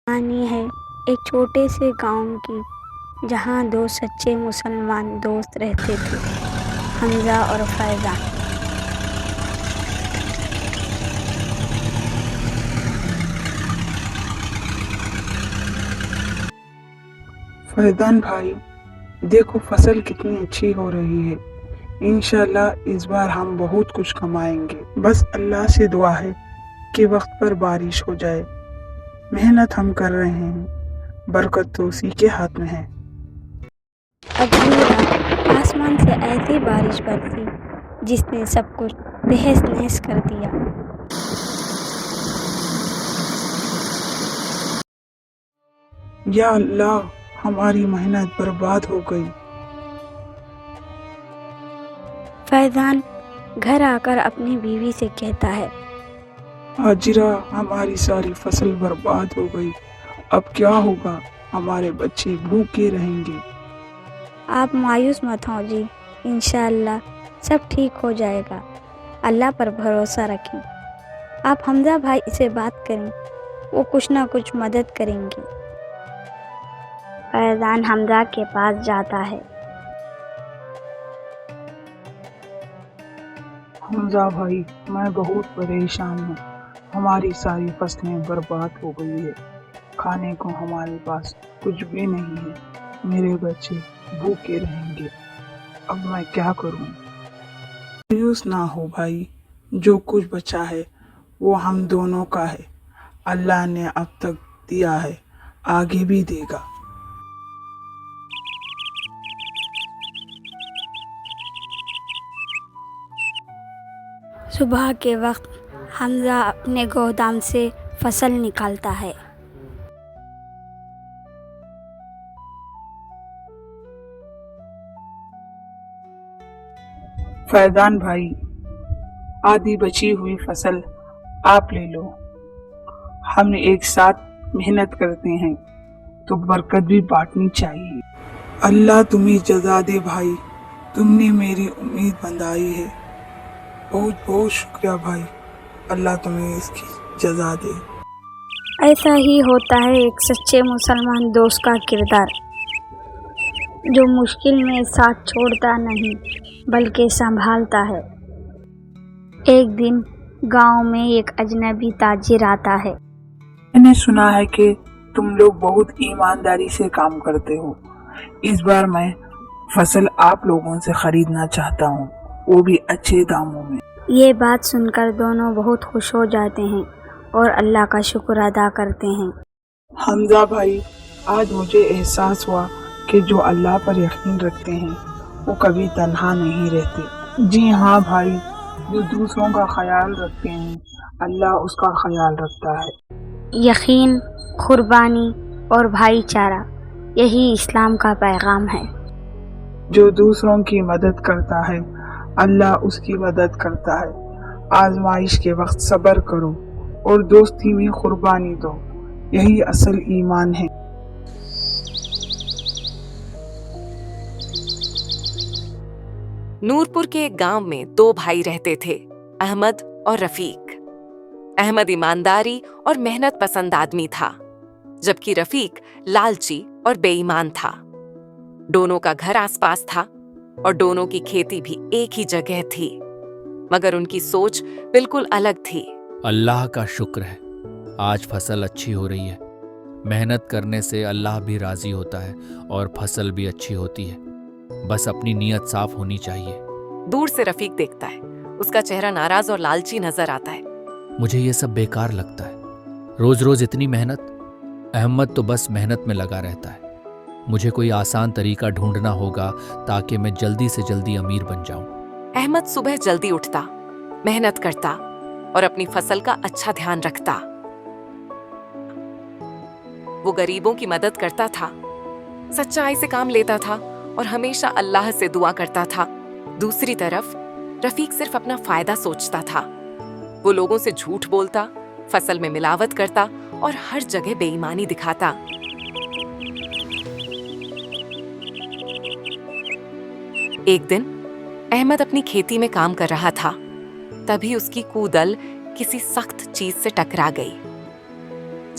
کہانی ہے ایک چھوٹے سے گاؤں کی، جہاں دو سچے مسلمان دوست رہتے تھے، حمزہ اور فیضان۔ فیضان بھائی، دیکھو فصل کتنی اچھی ہو رہی ہے۔ انشاءاللہ اس بار ہم بہت کچھ کمائیں گے، بس اللہ سے دعا ہے کہ وقت پر بارش ہو جائے۔ محنت ہم کر رہے ہیں، برکت تو اسی کے ہاتھ میں ہے۔ اگلی رات آسمان سے ایسی بارش برسی جس نے سب کچھ تہس نہس کر دیا۔ یا اللہ، ہماری محنت برباد ہو گئی۔ فیضان گھر آ کر اپنی بیوی سے کہتا ہے، حاجرہ، ہماری ساری فصل برباد ہو گئی، اب کیا ہوگا؟ ہمارے بچے بھوکے رہیں گے۔ آپ مایوس مت ہوں جی، انشاءاللہ سب ٹھیک ہو جائے گا، اللہ پر بھروسہ رکھیں۔ آپ حمزہ بھائی سے بات کریں، وہ کچھ نہ کچھ مدد کریں گے۔ فیضان حمزہ کے پاس جاتا ہے۔ حمزہ بھائی، میں بہت پریشان ہوں، ہماری ساری فصلیں برباد ہو گئی ہے، کھانے کو ہمارے پاس کچھ بھی نہیں ہے، میرے بچے بھوکے رہیں گے، اب میں کیا کروں؟ مایوس نہ ہو بھائی، جو کچھ بچا ہے وہ ہم دونوں کا ہے، اللہ نے اب تک دیا ہے، آگے بھی دے گا۔ صبح کے وقت حمزہ اپنے گودام سے فصل نکالتا ہے۔ فیضان بھائی، آدھی بچی ہوئی فصل آپ لے لو، ہم ایک ساتھ محنت کرتے ہیں تو برکت بھی بانٹنی چاہیے۔ اللہ تمہیں جزا دے بھائی، تم نے میری امید بندھائی ہے، بہت بہت شکریہ بھائی، اللہ تمہیں اس کی جزا دے۔ ایسا ہی ہوتا ہے ایک سچے مسلمان دوست کا کردار، جو مشکل میں ساتھ چھوڑتا نہیں بلکہ سنبھالتا ہے۔ ایک دن گاؤں میں ایک اجنبی تاجر آتا ہے۔ میں نے سنا ہے کہ تم لوگ بہت ایمانداری سے کام کرتے ہو، اس بار میں فصل آپ لوگوں سے خریدنا چاہتا ہوں، وہ بھی اچھے داموں میں۔ یہ بات سن کر دونوں بہت خوش ہو جاتے ہیں اور اللہ کا شکر ادا کرتے ہیں۔ حمزہ بھائی، آج مجھے احساس ہوا کہ جو اللہ پر یقین رکھتے ہیں وہ کبھی تنہا نہیں رہتے۔ جی ہاں بھائی، جو دوسروں کا خیال رکھتے ہیں اللہ اس کا خیال رکھتا ہے۔ یقین، قربانی اور بھائی چارہ، یہی اسلام کا پیغام ہے۔ جو دوسروں کی مدد کرتا ہے اللہ اس کی مدد کرتا ہے۔ آزمائش کے وقت صبر کرو اور دوستی میں قربانی دو، یہی اصل ایمان ہے۔ نورپور کے ایک گاؤں میں دو بھائی رہتے تھے، احمد اور رفیق۔ احمد ایمانداری اور محنت پسند آدمی تھا، جبکہ رفیق لالچی اور بے ایمان تھا۔ دونوں کا گھر آس پاس تھا اور دونوں کی کھیتی بھی ایک ہی جگہ تھی، مگر ان کی سوچ بالکل الگ تھی۔ اللہ کا شکر ہے، آج فصل اچھی ہو رہی ہے۔ محنت کرنے سے اللہ بھی راضی ہوتا ہے اور فصل بھی اچھی ہوتی ہے، بس اپنی نیت صاف ہونی چاہیے۔ دور سے رفیق دیکھتا ہے، اس کا چہرہ ناراض اور لالچی نظر آتا ہے۔ مجھے یہ سب بیکار لگتا ہے، روز روز اتنی محنت۔ احمد تو بس محنت میں لگا رہتا ہے، مجھے کوئی آسان طریقہ ڈھونڈنا ہوگا تاکہ میں جلدی سے جلدی امیر بن جاؤں۔ احمد صبح جلدی اٹھتا، محنت کرتا اور اپنی فصل کا اچھا دھیان رکھتا۔ وہ غریبوں کی مدد کرتا تھا، سچائی سے کام لیتا تھا اور ہمیشہ اللہ سے دعا کرتا تھا۔ دوسری طرف رفیق صرف اپنا فائدہ سوچتا تھا، وہ لوگوں سے جھوٹ بولتا، فصل میں ملاوٹ کرتا اور ہر جگہ بے ایمانی دکھاتا۔ ایک دن احمد اپنی کھیتی میں کام کر رہا تھا، تبھی اس کی کودل کسی سخت چیز سے ٹکرا گئی۔